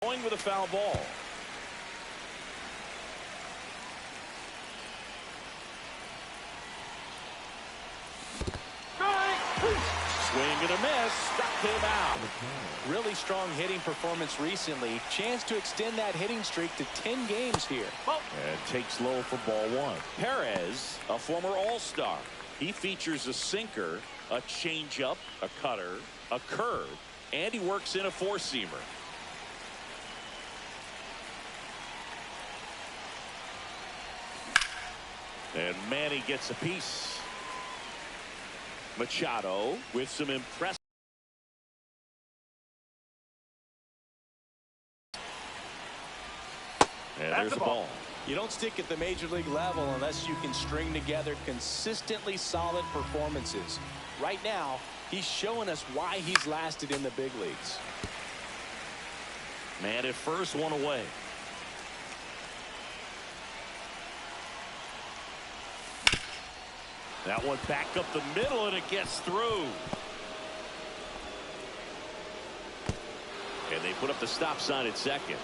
Going with a foul ball. Swing and a miss. Struck him out. Really strong hitting performance recently. Chance to extend that hitting streak to 10 games here. And takes low for ball one. Perez, a former all-star. He features a sinker, a changeup, a cutter, a curve, and he works in a four-seamer. And Manny gets a piece. Machado with some impressive. And there's the ball. You don't stick at the major league level unless you can string together consistently solid performances. Right now, he's showing us why he's lasted in the big leagues. Man at first, one away. That one back up the middle, and it gets through. And they put up the stop sign at second.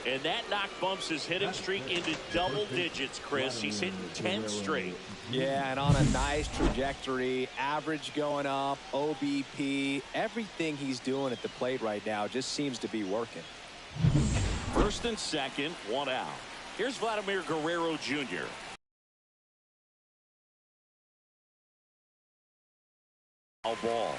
And that knock bumps his hitting streak into double digits, Chris. He's hitting 10 straight. Yeah, and on a nice trajectory. Average going up, OBP. Everything he's doing at the plate right now just seems to be working. First and second, one out. Here's Vladimir Guerrero Jr. Ball.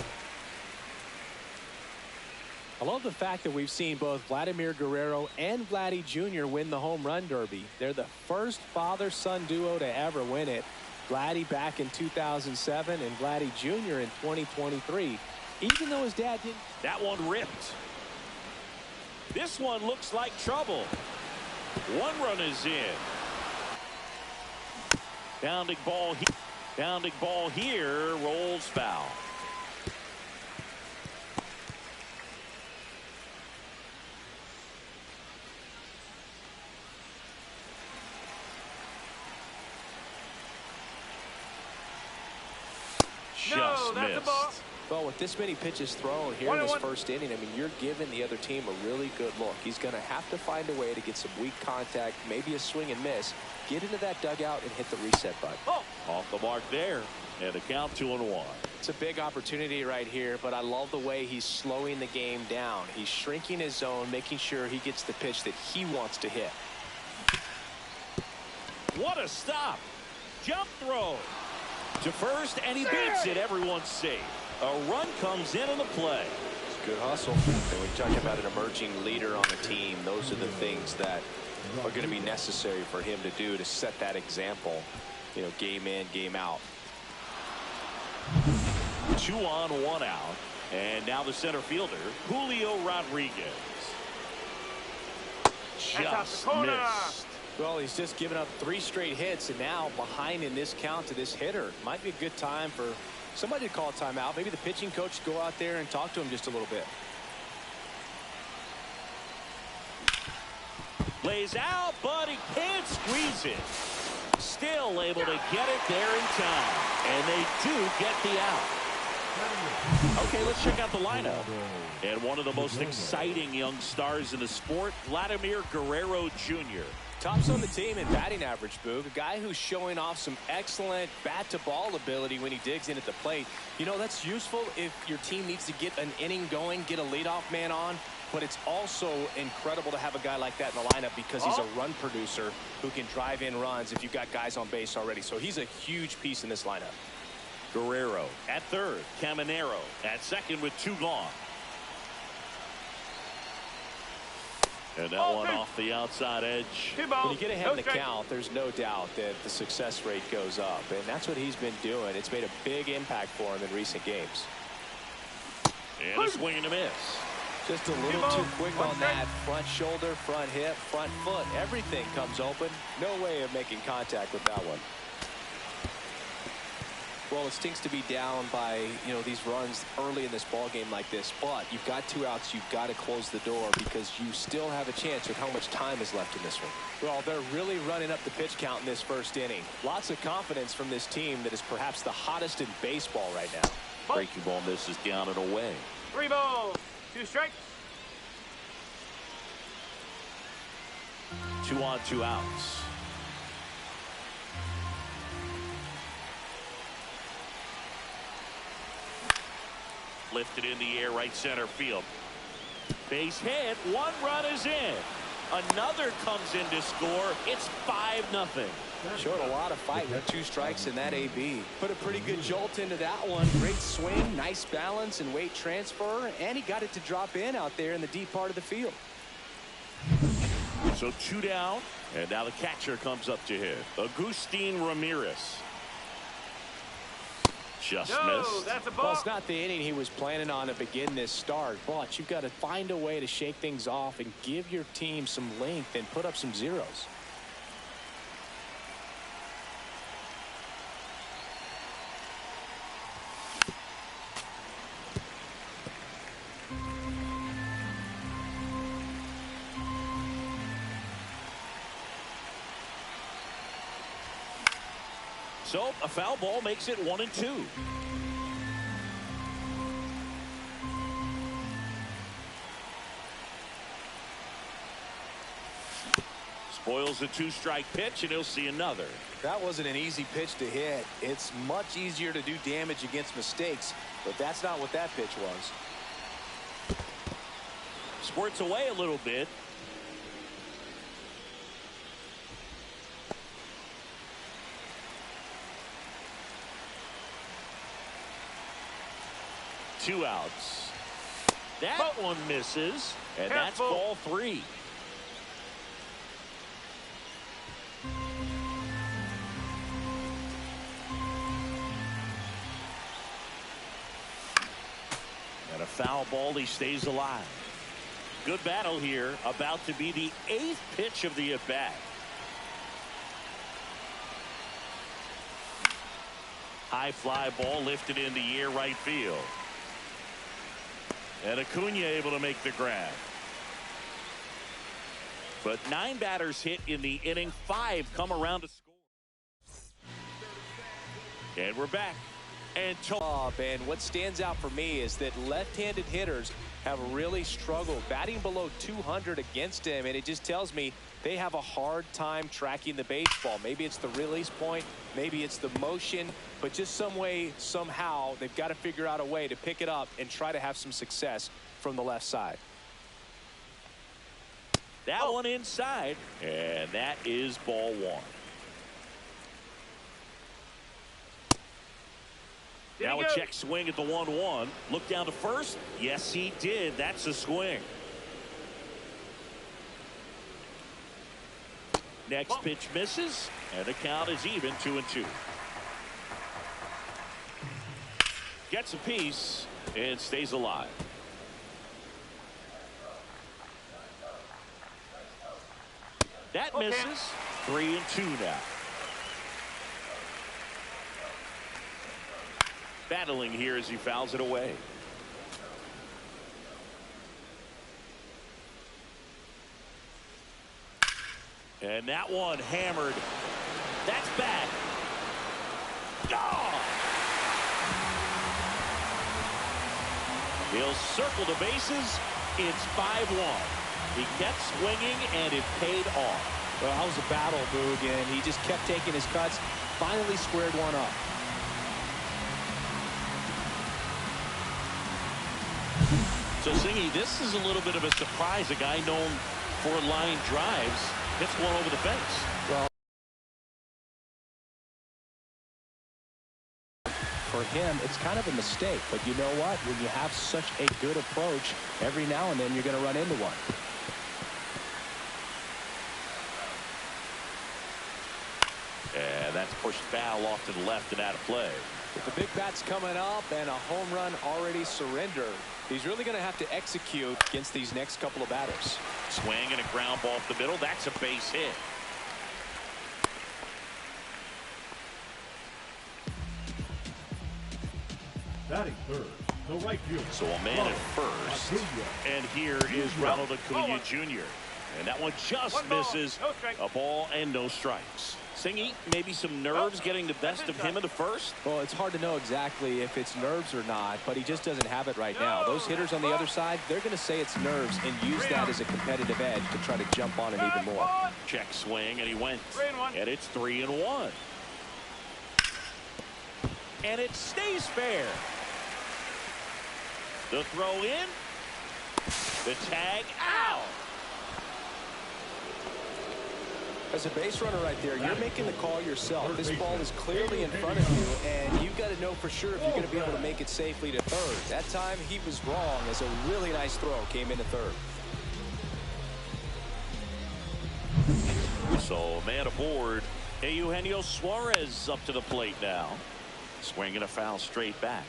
I love the fact that we've seen both Vladimir Guerrero and Vladdy Jr. win the home run derby. They're the first father-son duo to ever win it. Vladdy back in 2007 and Vladdy Jr. in 2023. Even though his dad didn't. That one ripped. This one looks like trouble. One run is in. Bounding ball here, rolls foul. Just missed. Well, with this many pitches thrown here in this first inning, I mean, you're giving the other team a really good look. He's going to have to find a way to get some weak contact, maybe a swing and miss, get into that dugout and hit the reset button. Oh, off the mark there, and a count 2-1. It's a big opportunity right here, but I love the way he's slowing the game down. He's shrinking his zone, making sure he gets the pitch that he wants to hit. What a stop. Jump throw to first, and he beats it. Everyone's safe. A run comes in on the play. It's good hustle. And when you talk about an emerging leader on the team, those are the things that are going to be necessary for him to do to set that example, you know, game in, game out. 2 on, 1 out. And now the center fielder, Julio Rodriguez. Just missed. Well, he's just given up 3 straight hits, and now behind in this count to this hitter. Might be a good time for somebody to call a timeout. Maybe the pitching coach go out there and talk to him just a little bit. Lays out, but he can't squeeze it. Still able to get it there in time. And they do get the out. Okay, let's check out the lineup. And one of the most exciting young stars in the sport, Vladimir Guerrero Jr. Tops on the team in batting average, Boog. A guy who's showing off some excellent bat-to-ball ability when he digs in at the plate. You know, that's useful if your team needs to get an inning going, get a leadoff man on. But it's also incredible to have a guy like that in the lineup because he's a run producer who can drive in runs if you've got guys on base already. So he's a huge piece in this lineup. Guerrero at third. Caminero at second with 2 gone. And that one off the outside edge. When you get ahead in the count, there's no doubt that the success rate goes up. And that's what he's been doing. It's made a big impact for him in recent games. And a swing and a miss. Just a little too quick on that front shoulder, front hip, front foot. Everything comes open. No way of making contact with that one. Well, it stinks to be down by, you know, these runs early in this ball game like this, but you've got 2 outs. You've got to close the door because you still have a chance with how much time is left in this one. Well, they're really running up the pitch count in this first inning. Lots of confidence from this team that is perhaps the hottest in baseball right now. Breaking ball misses down and away. 3 balls, 2 strikes. 2 on, 2 outs. Lifted in the air, right center field. Base hit. 1 run is in. Another comes in to score. It's 5-0. Showed a lot of fight with 2 strikes in that AB. Put a pretty good jolt into that one. Great swing, nice balance and weight transfer, and he got it to drop in out there in the deep part of the field. So 2 down, and now the catcher comes up to hit. Agustin Ramirez. Just missed. That's a ball. Well, it's not the inning he was planning on to begin this start, but you've got to find a way to shake things off and give your team some length and put up some zeros. So a foul ball makes it 1-2. Spoils a 2-strike pitch, and he'll see another. That wasn't an easy pitch to hit. It's much easier to do damage against mistakes, but that's not what that pitch was. Squirts away a little bit. Two outs. That one misses, and that's ball 3. And a foul ball, he stays alive. Good battle here, about to be the 8th pitch of the at-bat. High fly ball lifted in the air, right field. And Acuna able to make the grab. But 9 batters hit in the inning. 5 come around to score. And we're back. And and what stands out for me is that left-handed hitters have really struggled batting below 200 against him, and it just tells me they have a hard time tracking the baseball. Maybe it's the release point, maybe it's the motion, but just some way, somehow, they've got to figure out a way to pick it up and try to have some success from the left side. That one inside, and that is ball 1. Now a check swing at the 1-1. Look down to first. Yes, he did. That's a swing. Next pitch misses, and the count is even, 2-2. Gets a piece and stays alive. That misses. 3-2 now. Battling here as he fouls it away. And that one hammered. That's back. Oh! He'll circle the bases. It's 5-1. He kept swinging, and it paid off. Well, that was a battle, Boog, and he just kept taking his cuts. Finally squared one up. So, Singy, this is a little bit of a surprise. A guy known for line drives hits one over the fence. Well, for him, it's kind of a mistake. But you know what? When you have such a good approach, every now and then you're going to run into one. And that's pushed foul off to the left and out of play. With the big bats coming up and a home run already surrendered, he's really going to have to execute against these next couple of batters. Swing and a ground ball up the middle. That's a base hit. Batting third, the right fielder. So a man at first. And here is Ronald Acuna Jr. And that one just One ball, misses. no strike. A ball and no strikes. Singy, maybe some nerves getting the best of him in the first. Well, it's hard to know exactly if it's nerves or not, but he just doesn't have it right now. Those hitters on the other side, they're going to say it's nerves and use that as a competitive edge to try to jump on him even more. Check swing, and he went. 3-1. And it's 3-1. And it stays fair. The throw in. The tag out. As a base runner right there, you're making the call yourself. This ball is clearly in front of you, and you've got to know for sure if you're going to be able to make it safely to third. That time he was wrong, as a really nice throw came into third. So man aboard. Eugenio Suarez up to the plate now. Swinging a foul straight back.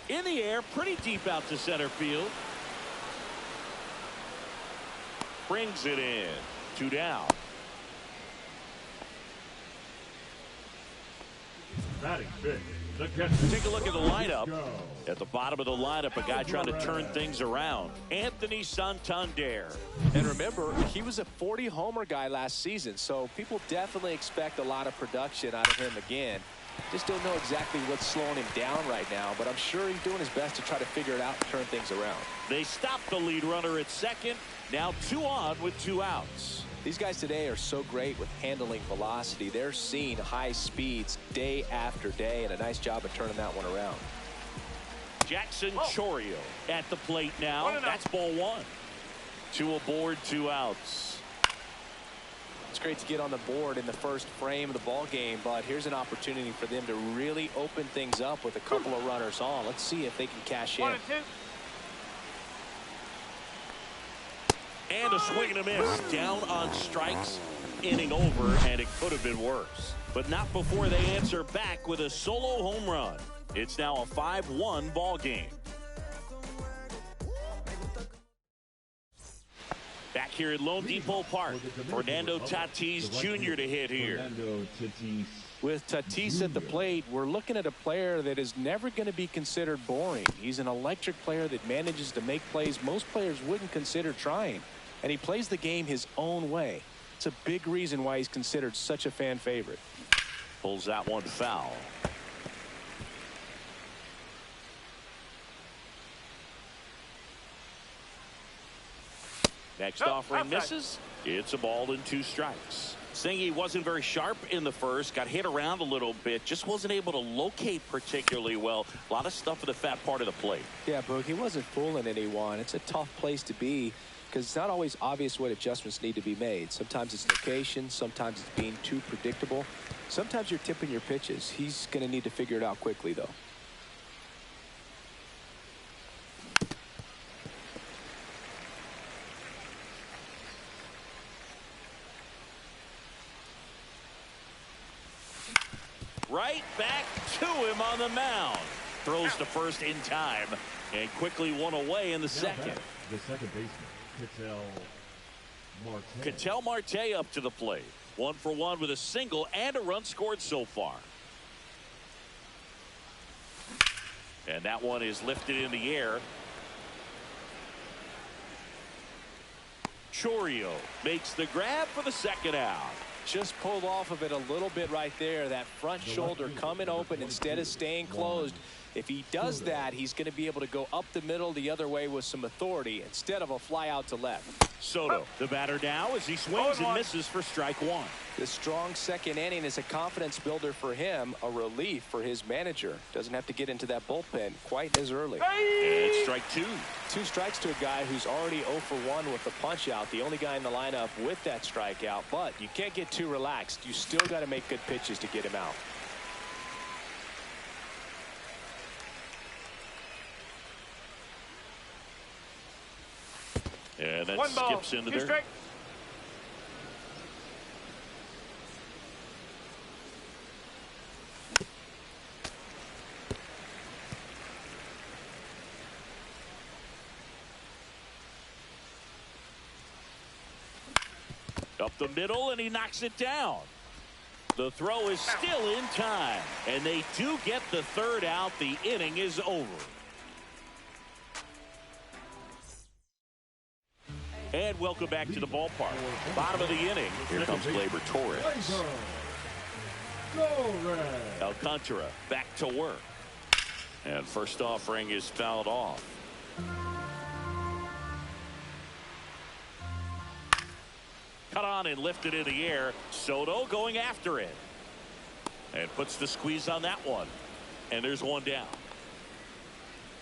In the air, pretty deep out to center field. Brings it in. 2 down. Batting fifth, the catcher. Take a look at the lineup. At the bottom of the lineup, a guy trying to turn things around. Anthony Santander. And remember, he was a 40-homer guy last season, so people definitely expect a lot of production out of him again. Just don't know exactly what's slowing him down right now, but I'm sure he's doing his best to try to figure it out and turn things around. They stop the lead runner at second. Now 2 on with 2 outs. These guys today are so great with handling velocity. They're seeing high speeds day after day, and a nice job of turning that one around. Jackson Chourio at the plate now. That's ball 1. 2 aboard, 2 outs. It's great to get on the board in the first frame of the ball game, but here's an opportunity for them to really open things up with a couple of runners on. Let's see if they can cash in. 1 and 2. And a swing and a miss. Down on strikes. Inning over, and it could have been worse. But not before they answer back with a solo home run. It's now a 5-1 ball game. Back here at Lone Depot Park, Fernando Tatis Jr. to hit here. With Tatis at the plate, we're looking at a player that is never going to be considered boring. He's an electric player that manages to make plays most players wouldn't consider trying. And he plays the game his own way. It's a big reason why he's considered such a fan favorite. Pulls that one foul. Next offering misses. It's a ball and 2 strikes. Singy wasn't very sharp in the first. Got hit around a little bit. Just wasn't able to locate particularly well. A lot of stuff in the fat part of the plate. Yeah, Boog, he wasn't fooling anyone. It's a tough place to be because it's not always obvious what adjustments need to be made. Sometimes it's location. Sometimes it's being too predictable. Sometimes you're tipping your pitches. He's going to need to figure it out quickly, though. Right back to him on the mound. Throws to first in time and quickly one away in the second. The second baseman, Ketel Marte up to the plate. 1 for 1 with a single and a run scored so far. And that one is lifted in the air. Chourio makes the grab for the second out. Just pulled off of it a little bit right there. That front shoulder coming open instead of staying closed. If he does that, he's going to be able to go up the middle the other way with some authority instead of a fly out to left. Soto, the batter now as he swings and misses for strike 1. This strong second inning is a confidence builder for him, a relief for his manager. Doesn't have to get into that bullpen quite as early. And strike 2. 2 strikes to a guy who's already 0 for 1 with the punch out. The only guy in the lineup with that strikeout, but you can't get too relaxed. You still got to make good pitches to get him out. And that 1 ball, skips into 2 there. strike. Up the middle, and he knocks it down. The throw is still in time, and they do get the third out. The inning is over. And welcome back to the ballpark. Bottom of the inning. Here comes Gleyber Torres. Alcantara back to work. And first offering is fouled off. Cut on and lifted in the air. Soto going after it. And puts the squeeze on that one. And there's one down.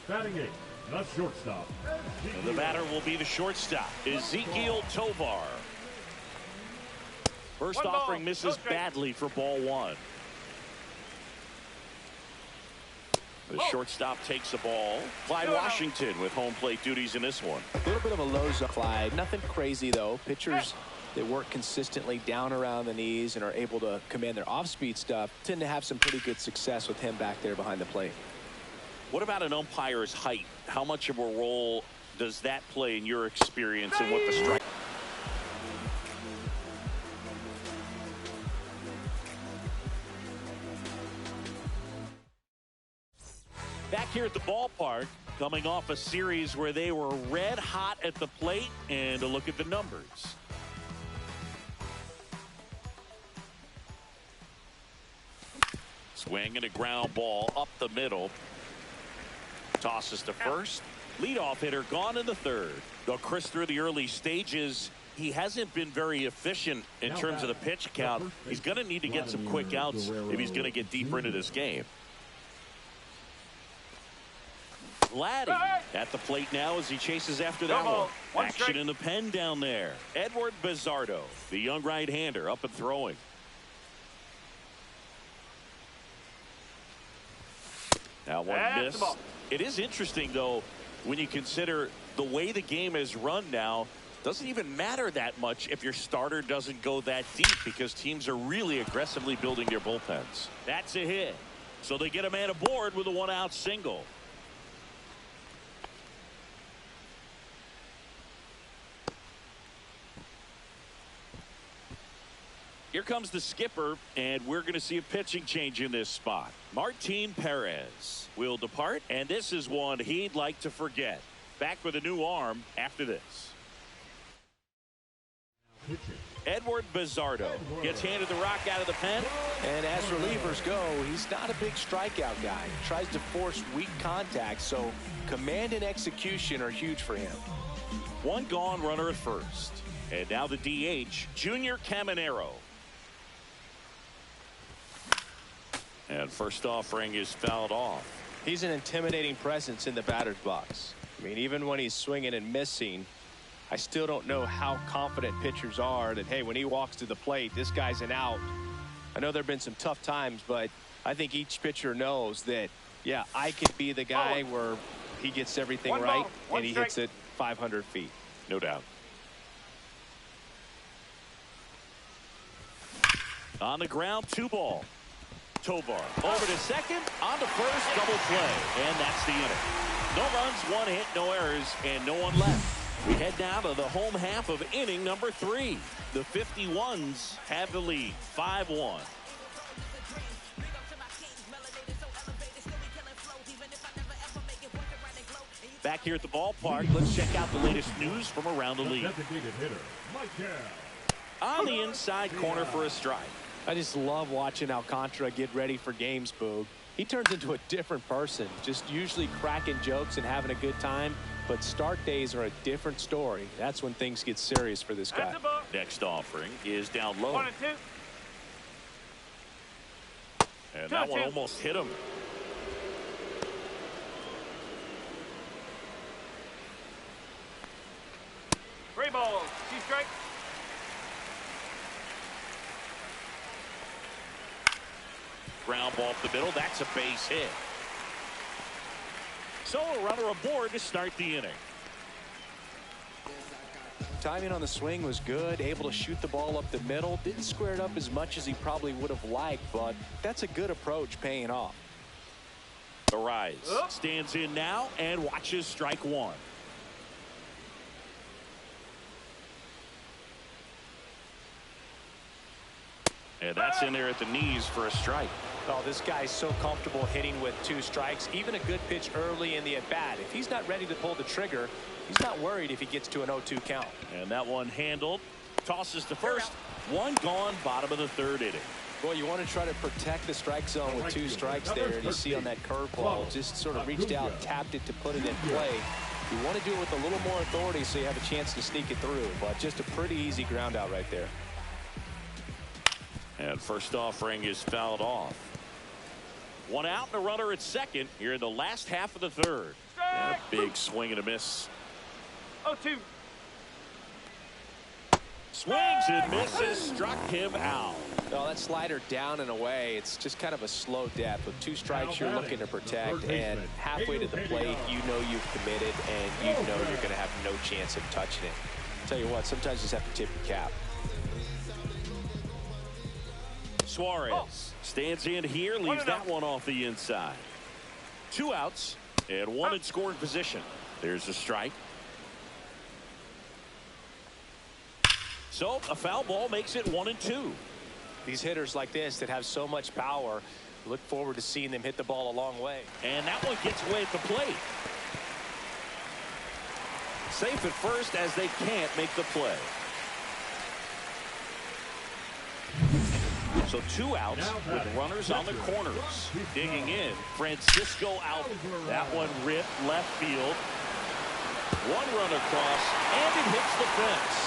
Batting eight, the shortstop. And the batter will be the shortstop, Ezequiel Tovar. First offering misses badly for ball one. The shortstop takes the ball. Clyde Washington with home plate duties in this one. A little bit of a low zone, Clyde. Nothing crazy, though. Pitchers that work consistently down around the knees and are able to command their off-speed stuff tend to have some pretty good success with him back there behind the plate. What about an umpire's height? How much of a role does that play in your experience and what the strike? Back here at the ballpark, coming off a series where they were red hot at the plate, and a look at the numbers. Swing and a ground ball up the middle. Tosses to first. Leadoff hitter gone in the third. Though Chris, through the early stages, he hasn't been very efficient in terms of the pitch count. He's going to need to get some quick outs if he's going to get deeper into this game. Vladdy at the plate now as he chases after that one. Action in the pen down there. Edward Bizzardo, the young right-hander, up and throwing. Now one miss. It is interesting, though, when you consider the way the game is run now. Doesn't even matter that much if your starter doesn't go that deep because teams are really aggressively building their bullpens. That's a hit. So they get a man aboard with a one-out single. Here comes the skipper, and we're going to see a pitching change in this spot. Martin Perez will depart, and this is one he'd like to forget. Back with a new arm after this. Edward Bizzardo gets handed the rock out of the pen. And as relievers go, he's not a big strikeout guy. He tries to force weak contact, so command and execution are huge for him. One gone runner at first. And now the DH, Junior Caminero. And first offering is fouled off. He's an intimidating presence in the batter's box. I mean, even when he's swinging and missing, I still don't know how confident pitchers are that, hey, when he walks to the plate, this guy's an out. I know there have been some tough times, but I think each pitcher knows that, yeah, I could be the guy where he gets everything right and he hits it 500 feet. No doubt. On the ground, 2-ball. Tovar over to second, on to first, double play, and that's the inning. No runs, 1 hit, no errors, and no one left. We head now to the home half of inning number 3. The 51s have the lead, 5-1. Back here at the ballpark, let's check out the latest news from around the league. On the inside corner for a strike. I just love watching Alcantara get ready for games, Boog. He turns into a different person, just usually cracking jokes and having a good time. But start days are a different story. That's when things get serious for this guy. Next offering is down low. 1 and 2. And that one almost hit him. Three balls, 2 strikes. Ground ball up the middle. That's a base hit. So a runner aboard to start the inning. Timing on the swing was good, able to shoot the ball up the middle. Didn't square it up as much as he probably would have liked, but that's a good approach paying off. The rise stands in now and watches strike one. And that's in there at the knees for a strike. Oh, this guy's so comfortable hitting with 2 strikes. Even a good pitch early in the at-bat. If he's not ready to pull the trigger, he's not worried if he gets to an 0-2 count. And that one handled. Tosses to first. One gone, bottom of the 3rd inning. Boy, you want to try to protect the strike zone with 2 strikes there. And you see on that curveball, just sort of reached out, tapped it to put it in play. You want to do it with a little more authority so you have a chance to sneak it through. But just a pretty easy ground out right there. And first offering is fouled off. 1 out and a runner at second here in the last half of the 3rd. And a big swing and a miss. 0-2. Swings and misses, struck him out. No, that slider down and away. It's just kind of a slow death. With 2 strikes, you're looking to protect, and halfway to the plate, you know you've committed, and you know you're going to have no chance of touching it. Tell you what, sometimes you just have to tip your cap. Suarez stands in here, leaves that one off the inside. 2 outs and 1 in scoring position. There's a strike. So a foul ball makes it 1-2. These hitters like this that have so much power, look forward to seeing them hit the ball a long way. And that one gets away at the plate. Safe at first as they can't make the play. So 2 outs with runners on the corners. Digging in, Francisco out. That one ripped left field. 1 run across, and it hits the fence.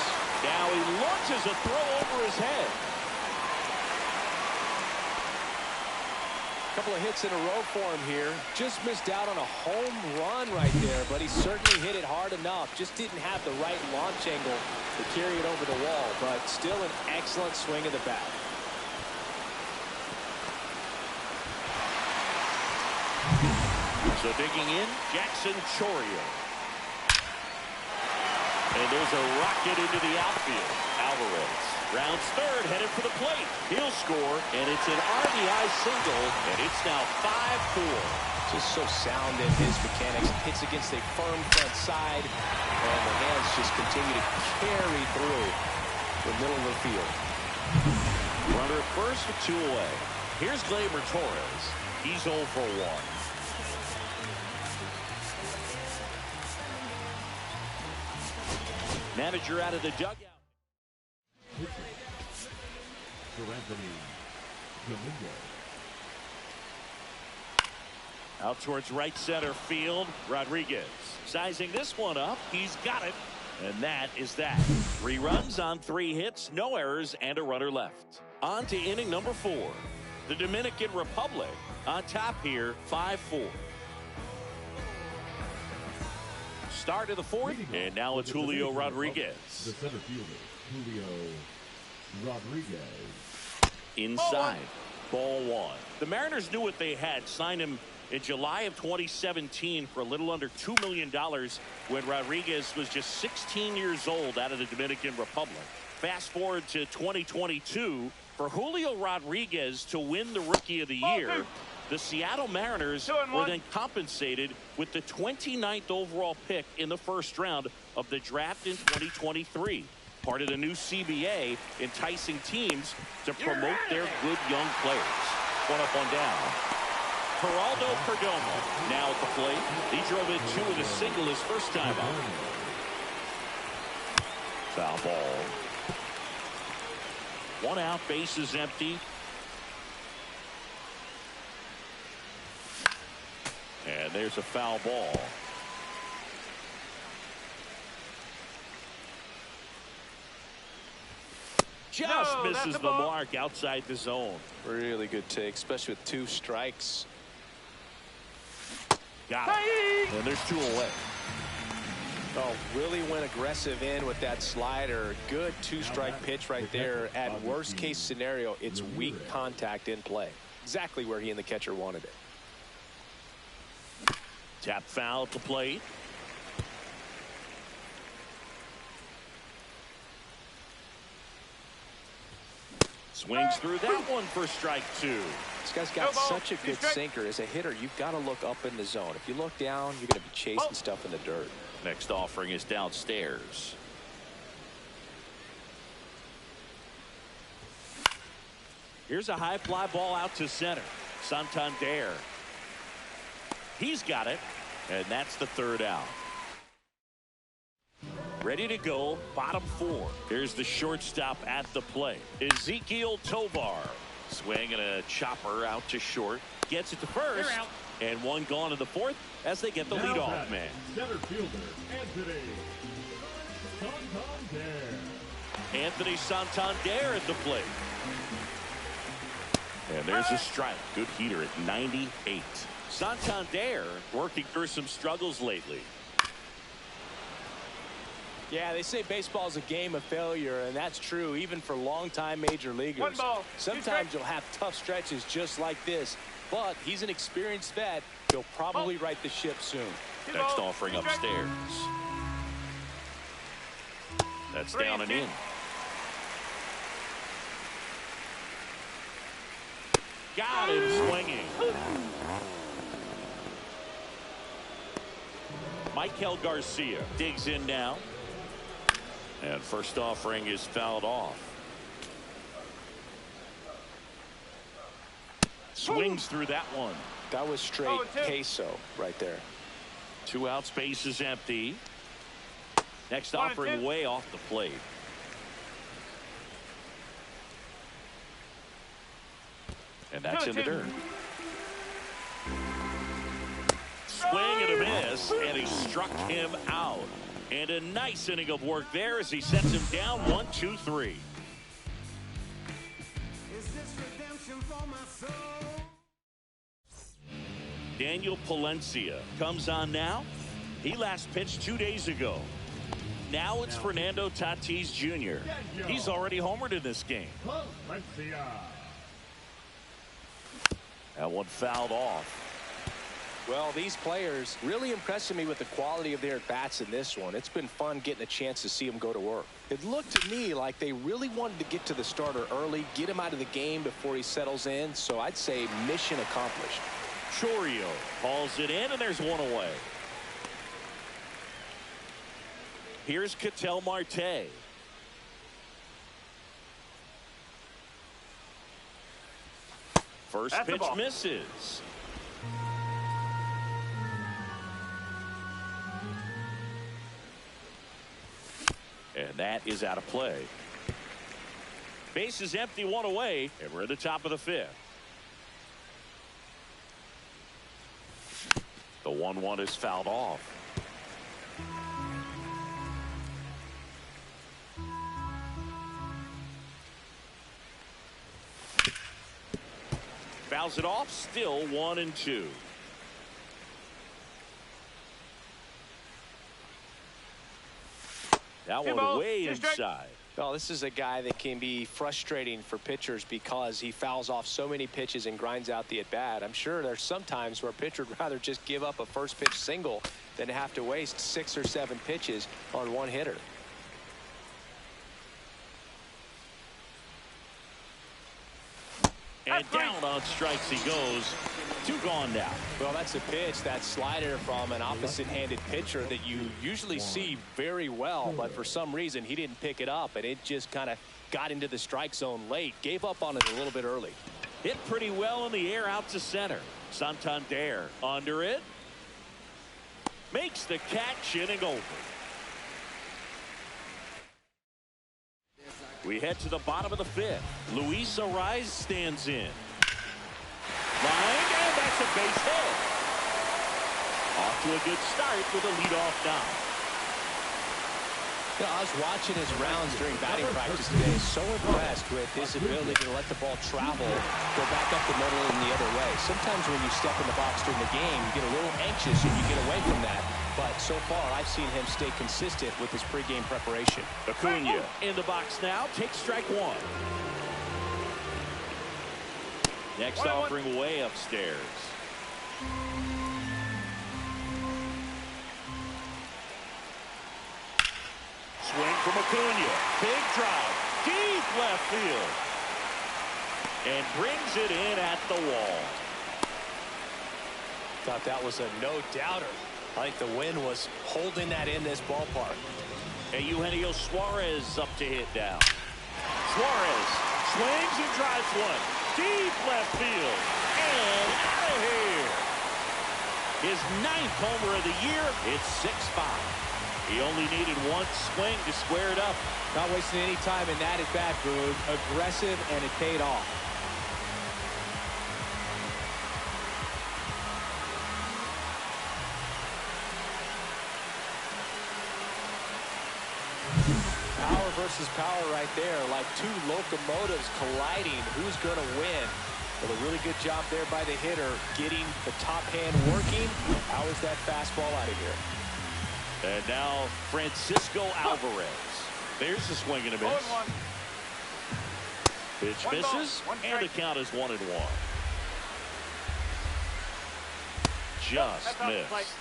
Now he launches a throw over his head. Couple of hits in a row for him here. Just missed out on a home run right there, but he certainly hit it hard enough. Just didn't have the right launch angle to carry it over the wall, but still an excellent swing of the bat. So digging in, Jackson Chourio. And there's a rocket into the outfield. Alvarez rounds 3rd, headed for the plate. He'll score, and it's an RBI single, and it's now 5-4. Just so sound in his mechanics. Hits against a firm front side, and the hands just continue to carry through the middle of the field. Runner at first with 2 away. Here's Gleyber Torres. He's 0 for 1. Manager out of the dugout. Out towards right center field. Rodriguez sizing this one up. He's got it. And that is that. 3 runs on 3 hits, no errors, and a runner left. On to inning number 4. The Dominican Republic on top here, 5-4. Start of the 4th, and now it's Julio Rodriguez. The center fielder, Julio Rodriguez. Inside, ball 1. The Mariners knew what they had. Signed him in July of 2017 for a little under $2 million when Rodriguez was just 16 years old out of the Dominican Republic. Fast forward to 2022, for Julio Rodriguez to win the Rookie of the Year, the Seattle Mariners were then compensated with the 29th overall pick in the 1st round of the draft in 2023. Part of the new CBA, enticing teams to promote their good young players. 1 up, 1 down. Geraldo Perdomo now at the plate. He drove in 2 with a single his first time out. Foul ball. 1 out, base is empty. And there's a foul ball. Just misses the mark outside the zone. Really good take, especially with 2 strikes. Got it. And there's 2 away. Oh, really went aggressive in with that slider. Good 2-strike pitch right there. At worst case scenario, it's weak contact in play. Exactly where he and the catcher wanted it. Tap foul at the plate. Swings through that one for strike 2. This guy's got such a good sinker. As a hitter, you've got to look up in the zone. If you look down, you're going to be chasing stuff in the dirt. Next offering is downstairs. Here's a high fly ball out to center. Santander. He's got it, and that's the third out. Ready to go, bottom four. Here's the shortstop at the plate, Ezekiel Tovar. Swing and a chopper out to short. Gets it to first, and one gone in the fourth as they get the leadoff man. Center fielder, Anthony Santander at the plate. And there's a strike. Good heater at 98. Santander working through some struggles lately. Yeah, they say baseball is a game of failure, and that's true even for longtime major leaguers. One ball. Sometimes you'll have tough stretches just like this, but he's an experienced vet. He'll probably right the ship soon. Next offering upstairs. That's down and in. Got him swinging. Michael Garcia digs in now. And first offering is fouled off. Swings through that one. That was straight queso right there. 2 outs, base is empty. Next offering way off the plate. And that's in the dirt. Swing and a miss, and he struck him out. And a nice inning of work there as he sets him down 1-2-3. Daniel Palencia comes on now. He last pitched 2 days ago. Now it's Fernando Tatis Jr. He's already homered in this game. That one fouled off. Well, these players really impressing me with the quality of their at-bats in this one. It's been fun getting a chance to see them go to work. It looked to me like they really wanted to get to the starter early, get him out of the game before he settles in. So I'd say mission accomplished. Chorio hauls it in, and there's one away. Here's Ketel Marte. First pitch misses. And that is out of play. Base is empty, one away, and we're at the top of the fifth. The 1-1 is fouled off. Fouls it off, still 1-2. That one way inside. Well, this is a guy that can be frustrating for pitchers because he fouls off so many pitches and grinds out the at-bat. I'm sure there's some times where a pitcher would rather just give up a first pitch single than to have to waste 6 or 7 pitches on one hitter. And down on strikes he goes. 2 gone now. Well, that's a pitch, that slider from an opposite-handed pitcher that you usually see very well, but for some reason he didn't pick it up, and it just kind of got into the strike zone late. Gave up on it a little bit early. Hit pretty well in the air out to center. Santander under it. Makes the catch, inning over. We head to the bottom of the fifth. Luis Ariz stands in. Line, and that's a base hit. Off to a good start with a leadoff knock. You know, I was watching his rounds during batting practice today. So impressed with his ability to let the ball travel, go back up the middle and the other way. Sometimes when you step in the box during the game, you get a little anxious and you get away from that. But so far, I've seen him stay consistent with his pregame preparation. Acuna in the box now. Takes strike 1. Next offering way upstairs. Swing from Acuna. Big drive. Deep left field. And brings it in at the wall. Thought that was a no-doubter. I think the wind was holding that in this ballpark. And Eugenio Suarez up to hit down. Suarez swings and drives one. Deep left field. And out of here. His 9th homer of the year. It's 6-5. He only needed one swing to square it up. Not wasting any time in that at bat, Boog. Aggressive, and it paid off. Power versus power right there, like two locomotives colliding. Who's going to win? Well, a really good job there by the hitter, getting the top hand working. Powers that fastball out of here. And now Francisco Alvarez. There's the swing and a miss. Pitch misses, and the count is 1-1. Just missed.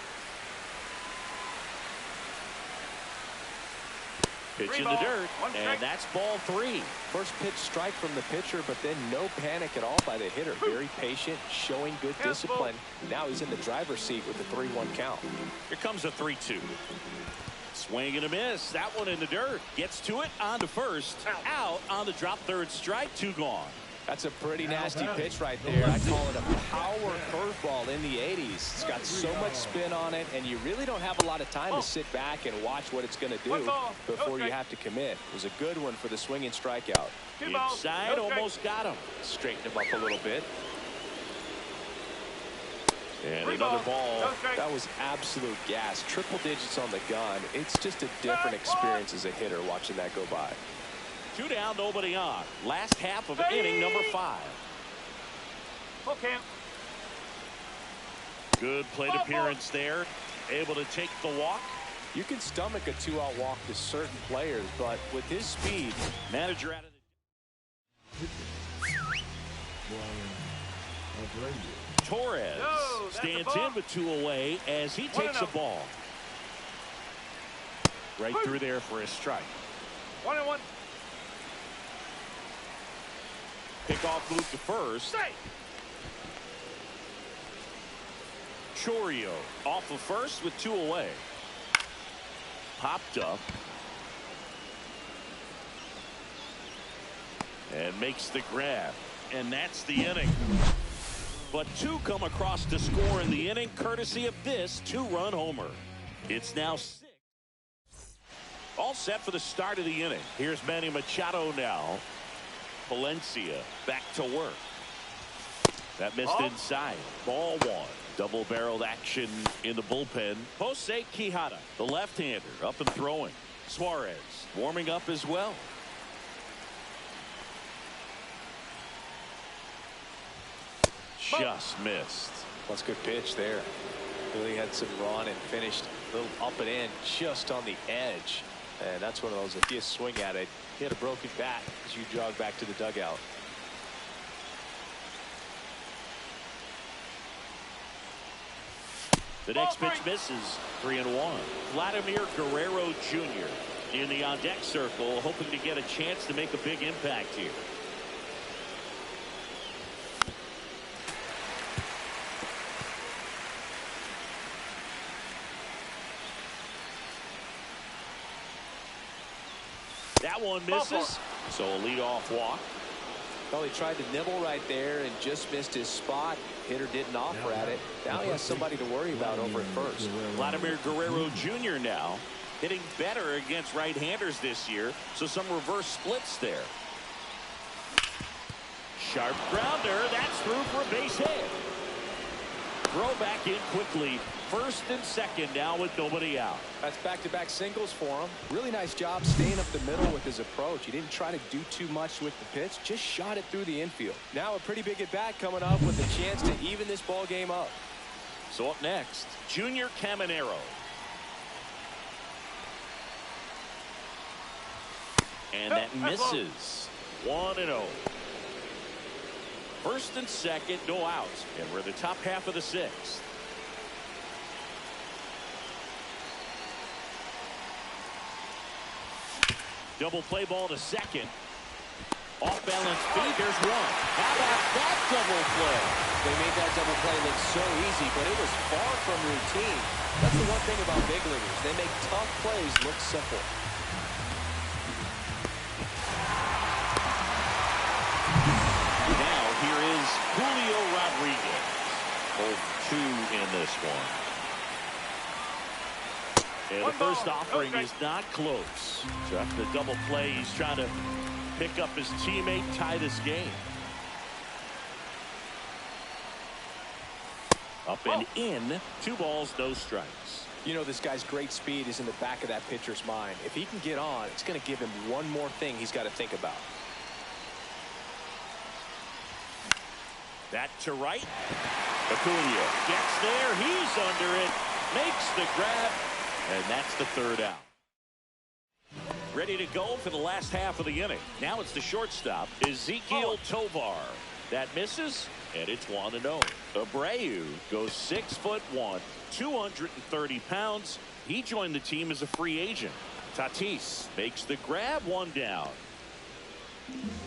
Pitch in the dirt, and that's ball 3. First pitch strike from the pitcher, but then no panic at all by the hitter. Very patient, showing good discipline. Now he's in the driver's seat with the 3-1 count. Here comes a 3-2. Swing and a miss. That one in the dirt. Gets to it, on to first. Out on the drop third strike. 2 gone. That's a pretty nasty pitch right there. I call it a power curveball in the 80s. It's got so much spin on it, and you really don't have a lot of time to sit back and watch what it's going to do before you have to commit. It was a good one for the swinging strikeout. Inside, almost got him. Straighten him up a little bit. And another ball. That was absolute gas. Triple digits on the gun. It's just a different experience as a hitter watching that go by. 2 down, nobody on. Last half of inning number 5. Okay. Good plate appearance there. Able to take the walk. You can stomach a 2-out walk to certain players, but with his speed, manager out of the Torres stands in with 2 away as he takes a ball. Right through there for a strike. 1-1. Pickoff move to first. Chourio off of first with 2 away. Popped up. And makes the grab. And that's the inning. But 2 come across to score in the inning, courtesy of this 2-run homer. It's now 6. All set for the start of the inning. Here's Manny Machado now. Valencia back to work. That missed inside. Ball 1. Double-barreled action in the bullpen. Jose Quijada, the left-hander, up and throwing. Suarez warming up as well. Just missed. That's a good pitch there. Really had some run and finished a little up and in, just on the edge. And that's one of those, if you swing at it, he had a broken bat as you jog back to the dugout. The next pitch misses. 3-1. Vladimir Guerrero Jr. in the on-deck circle, hoping to get a chance to make a big impact here. That one misses. So a leadoff walk. Well, he tried to nibble right there and just missed his spot. Hitter didn't offer at it. Now he has somebody to worry about over at first. Vladimir Guerrero Jr. now hitting better against right-handers this year. So some reverse splits there. Sharp grounder. That's through for a base hit. Throw back in quickly. First and second now with nobody out. That's back-to-back singles for him. Really nice job staying up the middle with his approach. He didn't try to do too much with the pitch. Just shot it through the infield. Now a pretty big at-bat coming up with a chance to even this ball game up. So up next, Junior Caminero. And that misses. 1-0. First and second, no outs. And we're in the top half of the 6th. Double play ball to second. Off balance feed. There's one. How about that double play? They made that double play look so easy, but it was far from routine. That's the one thing about big leaguers. They make tough plays look simple. Now here is Julio Rodriguez. in this one. And the first offering is not close. So after the double play, he's trying to pick up his teammate, tie this game. Up and in, 2 balls, no strikes. You know, this guy's great speed is in the back of that pitcher's mind. If he can get on, it's going to give him one more thing he's got to think about. That to right. Acuna gets there. He's under it. Makes the grab. And that's the 3rd out. Ready to go for the last half of the inning. Now it's the shortstop, Ezequiel Tovar. That misses, and it's 1-0. Abreu goes 6'1", 230 pounds. He joined the team as a free agent. Tatis makes the grab, 1 down.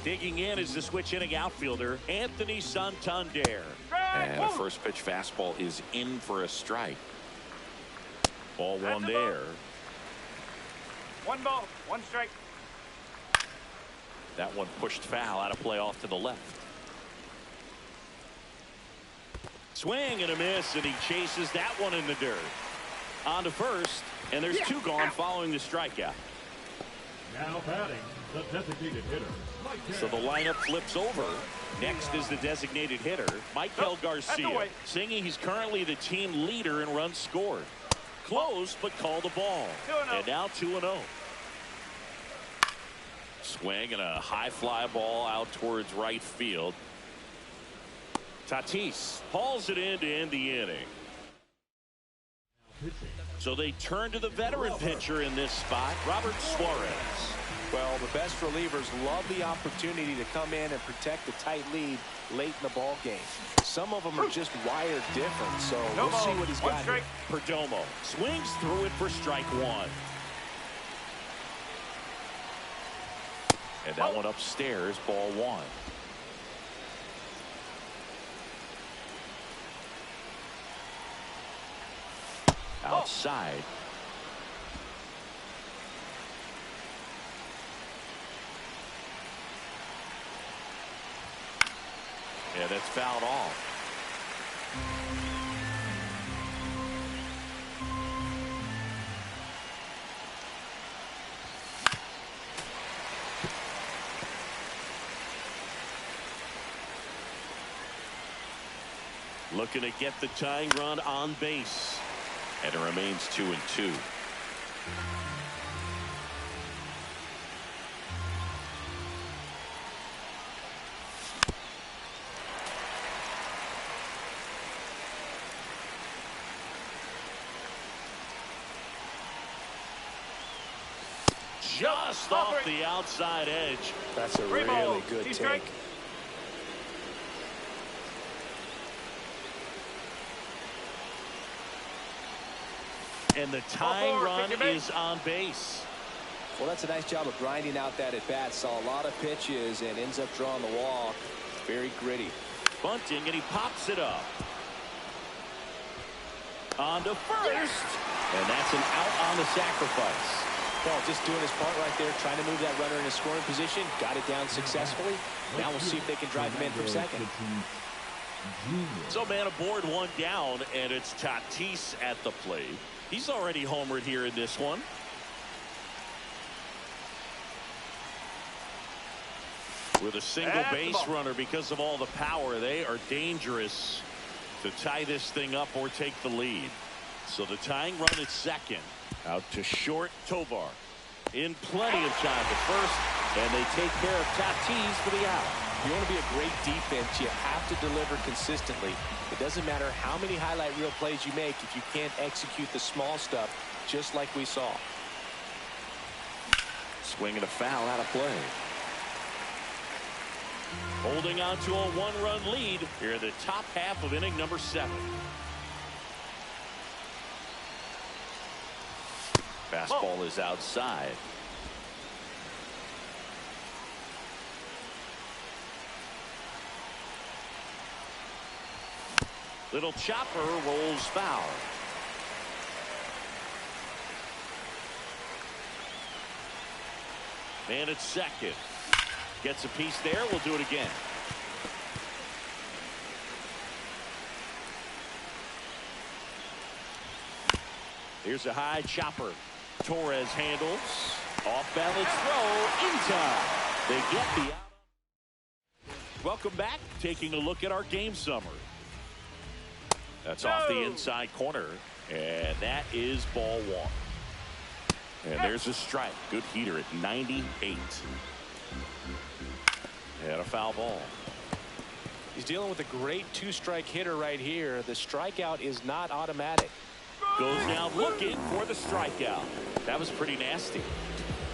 Digging in is the switch inning outfielder, Anthony Santander. And the first pitch fastball is in for a strike. Ball 1 there. 1 ball, 1 strike. That one pushed foul, out of play off to the left. Swing and a miss, and he chases that one in the dirt. On to first, and there's 2 gone following the strikeout. Now batting, the designated hitter. So the lineup flips over. Next is the designated hitter, Michael Garcia, singing he's currently the team leader in runs scored. Close, but called a ball. And now 2-0. Swing and a high fly ball out towards right field. Tatis hauls it in to end the inning. So they turn to the veteran pitcher in this spot, Robert Suarez. Well, the best relievers love the opportunity to come in and protect a tight lead late in the ball game. Some of them are just wired different, so we'll see what he's got here. Perdomo swings through it for strike 1. And that one upstairs, ball 1. Outside. Yeah, that's fouled off. Looking to get the tying run on base. And it remains 2-2. Just off the outside edge. That's a really good take. And the tying run is on base. Well, that's a nice job of grinding out that at bat. Saw a lot of pitches and ends up drawing the walk. Very gritty. Bunting, and he pops it up. On to first. And that's an out on the sacrifice. Well, just doing his part right there, trying to move that runner in a scoring position. Got it down successfully. Now we'll see if they can drive him in from second. So man aboard, 1 down, and it's Tatis at the plate. He's already homered here in this one. With a single base runner, because of all the power, they are dangerous to tie this thing up or take the lead. So the tying run is second. Out to short, Tovar. In plenty of time to first, and they take care of Tatis for the out. You want to be a great defense, you have to deliver consistently. It doesn't matter how many highlight reel plays you make if you can't execute the small stuff, just like we saw. Swing and a foul, out of play. Holding on to a 1-run lead here in the top half of inning number 7. Fastball is outside. Little chopper rolls foul. Man at second. Gets a piece there. We'll do it again. Here's a high chopper. Torres handles. Off balance throw in time. They get the out. Welcome back. Taking a look at our game summary. That's off the inside corner. And that is ball one. And there's a strike. Good heater at 98. And a foul ball. He's dealing with a great two-strike hitter right here. The strikeout is not automatic. Goes down looking for the strikeout. That was pretty nasty.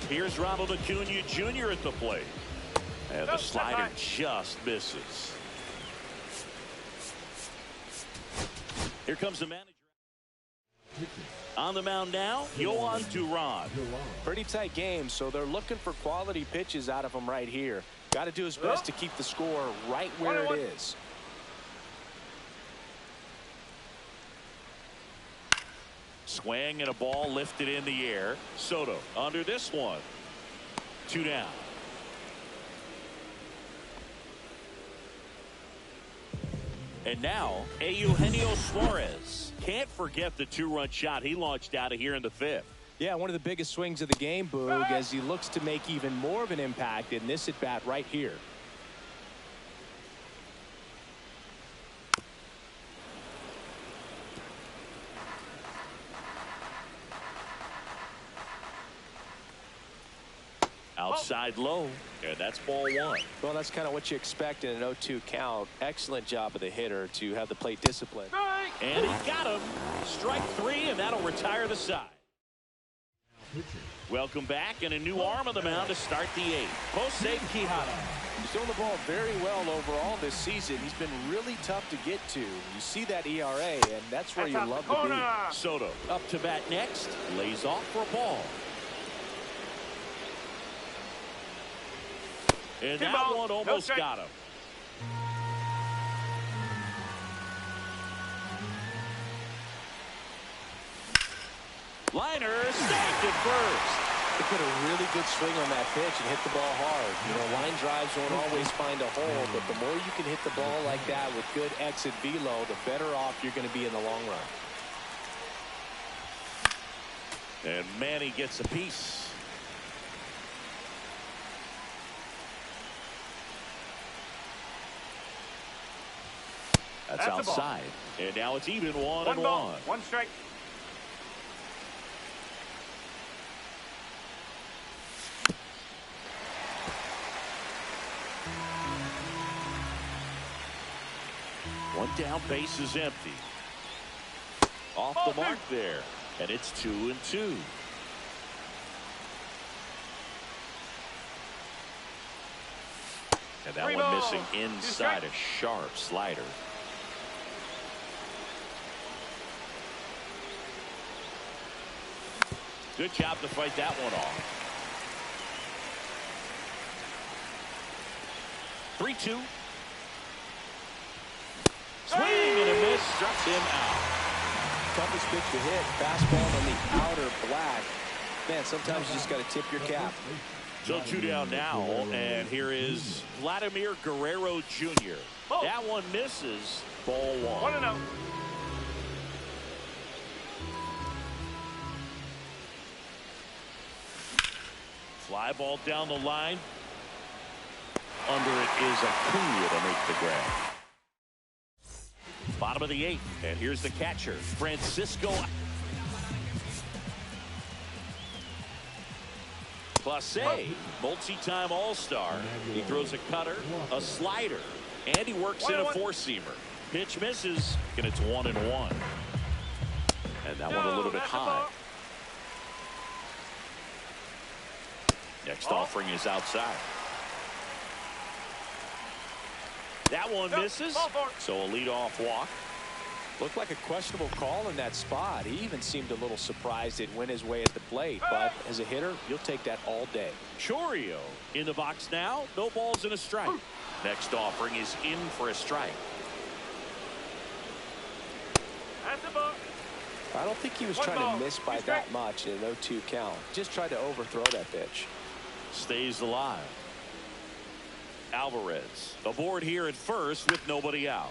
Here's Ronald Acuna Jr. at the plate. And the slider just misses. Here comes the manager. On the mound now, Yohan Duran. Pretty tight game, so they're looking for quality pitches out of him right here. Got to do his best to keep the score right where it is. Swing and a ball lifted in the air. Soto under this one. 2 down. And now, Eugenio Suarez. Can't forget the 2-run shot he launched out of here in the 5th. Yeah, one of the biggest swings of the game, Boog, as he looks to make even more of an impact in this at-bat right here. Outside low, and that's ball one. Well, that's kind of what you expect in an 0-2 count. Excellent job of the hitter to have the plate discipline. And he got him. Strike 3, and that'll retire the side. Welcome back, and a new arm on the mound to start the 8th. Jose Quijada. He's doing the ball very well overall this season. He's been really tough to get to. You see that ERA, and that's where you love to be. Soto up to bat next. Lays off for a ball. And that one almost got him. Liner sacked at first. They put a really good swing on that pitch and hit the ball hard. You know, line drives won't always find a hole, but the more you can hit the ball like that with good exit velo, the better off you're going to be in the long run. And Manny gets a piece. That's outside. And now it's even 1-1. 1 strike. One down, base is empty. Off the mark there. And it's 2-2. And that one missing inside a sharp slider. Good job to fight that one off. 3-2. Swing and a miss. Struck him out. Toughest pitch to hit. Fastball on the outer black. Man, sometimes you just got to tip your cap. So 2 down now, and here is Vladimir Guerrero Jr. That one misses. Ball 1. 1-0. Fly ball down the line. Under it is Acuna to make the grab. Bottom of the 8th, and here's the catcher, Francisco. Clase, multi-time All-Star. He throws a cutter, a slider, and he works in a 4-seamer. Pitch misses, and it's 1-1. And that one a little bit high. Next offering is outside. That one misses, so a leadoff walk. Looked like a questionable call in that spot. He even seemed a little surprised it went his way at the plate, but as a hitter, you'll take that all day. Chourio in the box now. No balls and a strike. Next offering is in for a strike. I don't think he was trying to miss by that much in an 0-2 count. Just tried to overthrow that pitch. Stays alive. Alvarez aboard here at first with nobody out.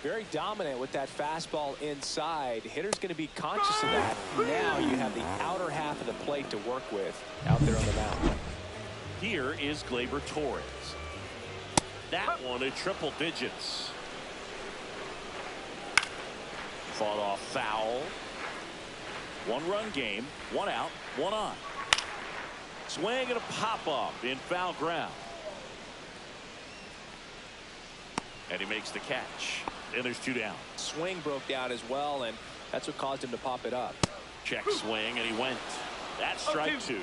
Very dominant with that fastball inside. Hitter's going to be conscious of that. Now you have the outer half of the plate to work with out there on the mound. Here is Gleyber Torres. That one at triple digits. Fought off foul. 1-run game, 1 out, 1 on. Swing and a pop-up in foul ground. And he makes the catch. And there's 2 down. Swing broke down as well, and that's what caused him to pop it up. Check swing, and he went. That's strike 2.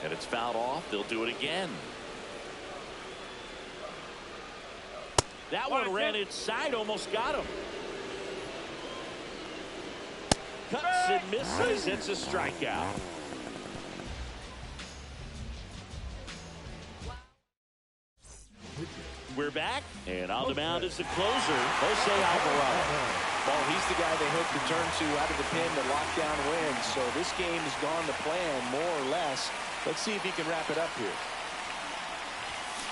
And it's fouled off. They'll do it again. That one ran inside, almost got him. Cuts and misses. It's a strikeout. We're back, and on the mound is the closer, Jose Alvarado. Well, he's the guy they hope to turn to out of the pen to lock down wins. So this game has gone to plan, more or less. Let's see if he can wrap it up here.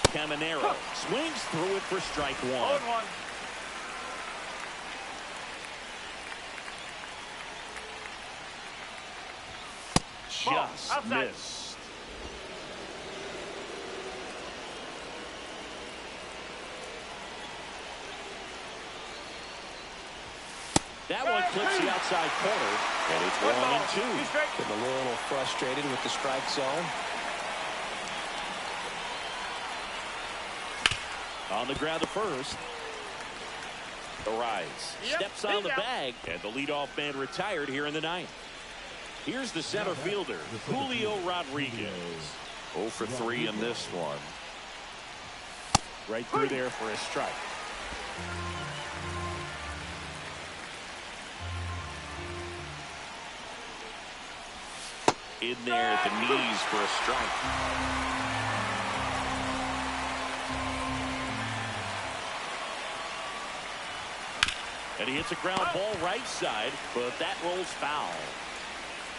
Caminero swings through it for strike 1. 0-1. Just missed. That one clips the outside corner, and it's 1-2. Getting a little frustrated with the strike zone. On the ground to first. Arise. Steps on the bag, and the leadoff man retired here in the 9th. Here's the center fielder, Julio Rodriguez. 0 for 3 in this one. Right through there for a strike. In there at the knees for a strike. And he hits a ground ball right side, but that rolls foul.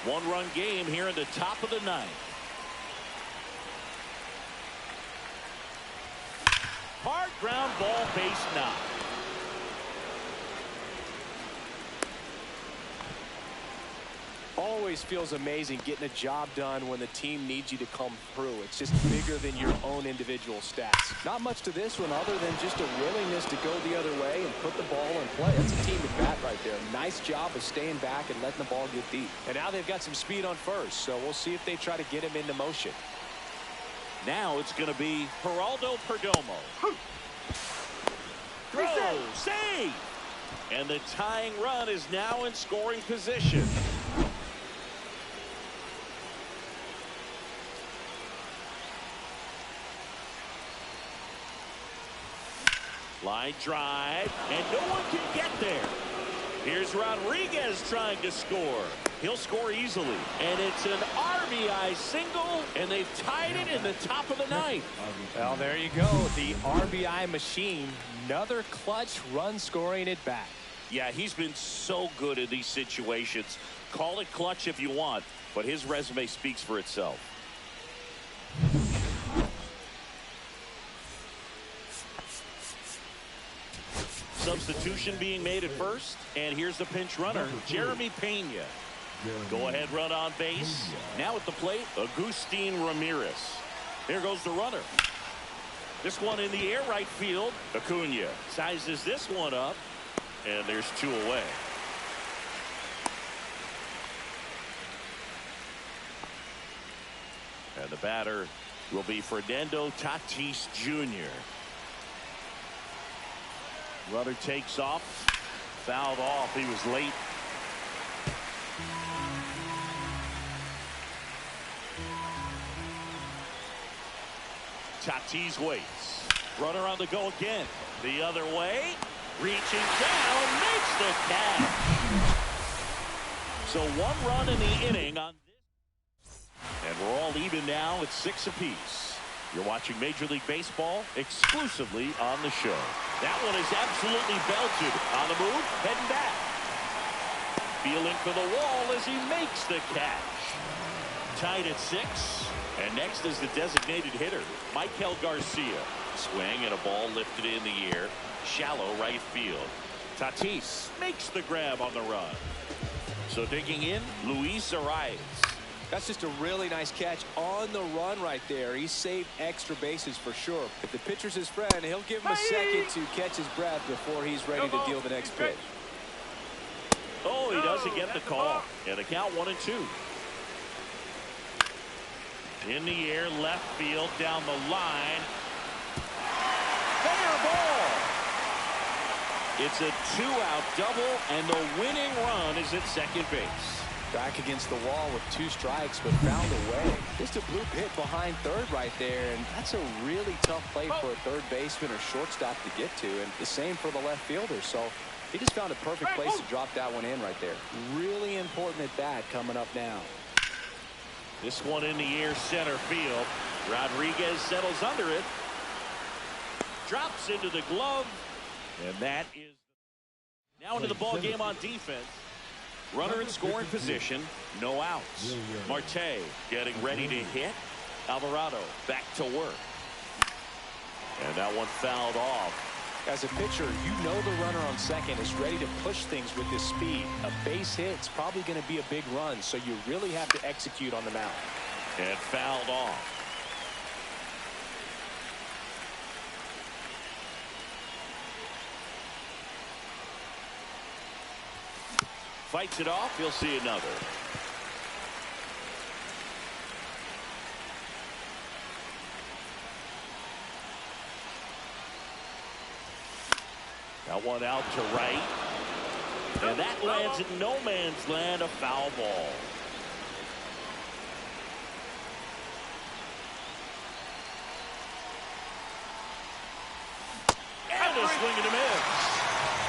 1-run game here in the top of the 9th. Hard ground ball, base knock. Always feels amazing getting a job done when the team needs you to come through. It's just bigger than your own individual stats. Not much to this one other than just a willingness to go the other way and put the ball in play. That's a team at bat right there. Nice job of staying back and letting the ball get deep. And now they've got some speed on first, so we'll see if they try to get him into motion. Now it's going to be Geraldo Perdomo. Throw, save! And the tying run is now in scoring position. Line drive, and no one can get there. Here's Rodriguez trying to score. He'll score easily, and it's an RBI single, and they've tied it in the top of the 9th. Well, there you go. The RBI machine. Another clutch run scoring at bat. Yeah, he's been so good in these situations. Call it clutch if you want, but his resume speaks for itself. Substitution being made at first, and here's the pinch runner, Jeremy Pena. Go ahead run on base. Now at the plate, Agustin Ramirez. Here goes the runner. This one in the air right field. Acuna sizes this one up, and there's 2 away. And the batter will be Fernando Tatis Jr. Runner takes off. Fouled off. He was late. Tatis waits. Runner on the go again. The other way. Reaching down. Makes the catch. So 1 run in the inning on this. And we're all even now at 6 apiece. You're watching Major League Baseball exclusively on the show. That one is absolutely belted. On the move, heading back. Feeling for the wall as he makes the catch. Tied at 6. And next is the designated hitter, Michael Garcia. Swing and a ball lifted in the air. Shallow right field. Tatis makes the grab on the run. So digging in, Luis Arias. That's just a really nice catch on the run right there. He saved extra bases for sure. If the pitcher's his friend, he'll give him a second to catch his breath before he's ready to deal the next pitch. Oh, he doesn't get the call. And a count 1-2. In the air, left field, down the line. Fair ball. It's a 2-out double, and the winning run is at second base. Back against the wall with 2 strikes, but found a way. Just a bloop hit behind third right there, and that's a really tough play for a third baseman or shortstop to get to, and the same for the left fielder. So he just found a perfect place to drop that one in right there. Really important at bat coming up now. This one in the air, center field. Rodriguez settles under it. Drops into the glove, and that is now into the ball game on defense. Runner in scoring position, no outs. Marte getting ready to hit. Alvarado back to work. And that one fouled off. As a pitcher, you know the runner on second is ready to push things with his speed. A base hit's probably going to be a big run, so you really have to execute on the mound. And fouled off. Fights it off. He'll see another. That one out to right. And that lands in no man's land, a foul ball. And a swing and a miss.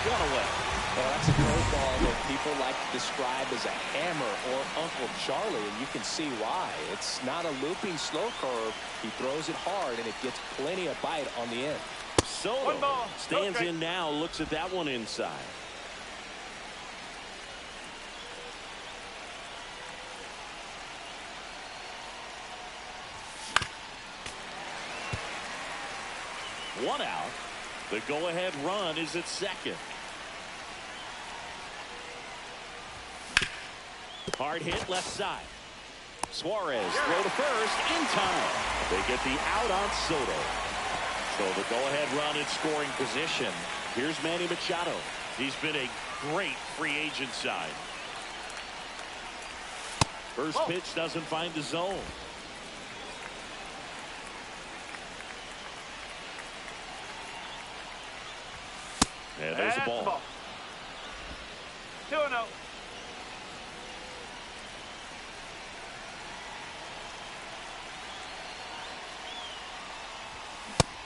Gone away. Well, that's a curveball that people like to describe as a hammer or Uncle Charlie, and you can see why. It's not a looping slow curve. He throws it hard, and it gets plenty of bite on the end. Soto stands in now, looks at that one inside. One out. The go-ahead run is at second. Hard hit left side. Suarez throw to first in time. They get the out on Soto. So the go-ahead run in scoring position. Here's Manny Machado. He's been a great free agent sign. First pitch doesn't find the zone. And there's the ball. 2-0.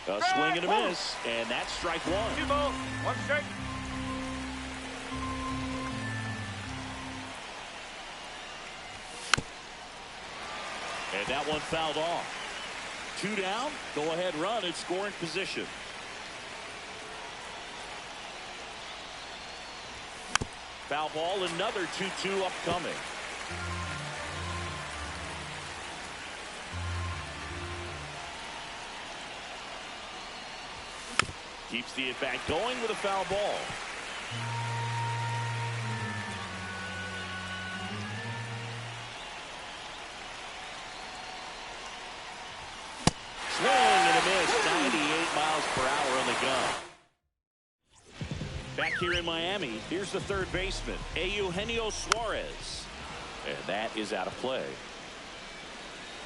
A swing and a miss, and that's strike one. 2 balls, 1 strike. And that one fouled off. 2 down, go ahead run in scoring position. Foul ball, another 2-2 upcoming. Keeps the at-bat going with a foul ball. Swing and a miss, 98 miles per hour on the gun. Back here in Miami, here's the third baseman, Eugenio Suarez. And that is out of play.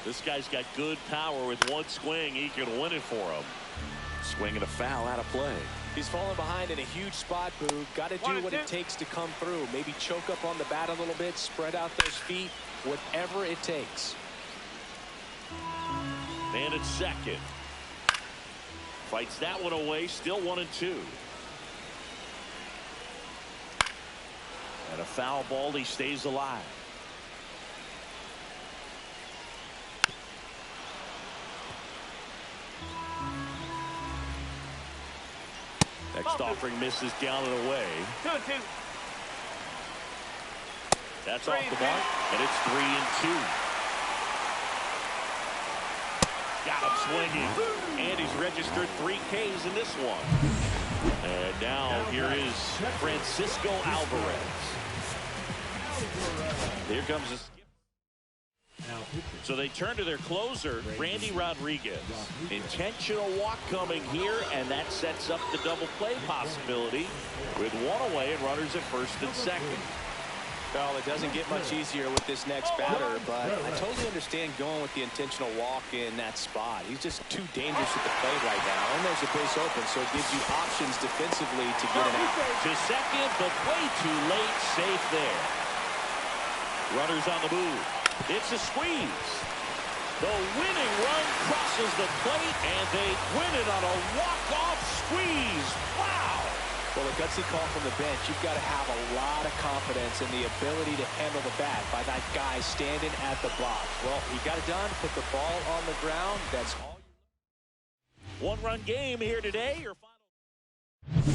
This guy's got good power. With one swing, he can win it for him. Swing and a foul, out of play. He's falling behind in a huge spot, Boo. Got to do what it takes to come through. Maybe choke up on the bat a little bit, spread out those feet, whatever it takes. Man at second. Fights that one away, still 1-2. And a foul ball, he stays alive. Next offering misses down and away. 2-2. That's off the mark, and it's 3-2. Got him swinging. And he's registered 3 Ks in this one. And now here is Francisco Alvarez. Here comes the skip. So they turn to their closer, Randy Rodriguez. Intentional walk coming here, and that sets up the double play possibility with 1 away and runners at first and second. Well, it doesn't get much easier with this next batter, but I totally understand going with the intentional walk in that spot. He's just too dangerous at the plate right now, and there's a base open, so it gives you options defensively to get it out. To second, but way too late, safe there. Runners on the move. It's a squeeze. The winning run crosses the plate, and they win it on a walk-off squeeze. Wow! Well, a gutsy call from the bench. You've got to have a lot of confidence in the ability to handle the bat by that guy standing at the box. Well, he got it done, put the ball on the ground. That's all. 1-run game here today. Your final.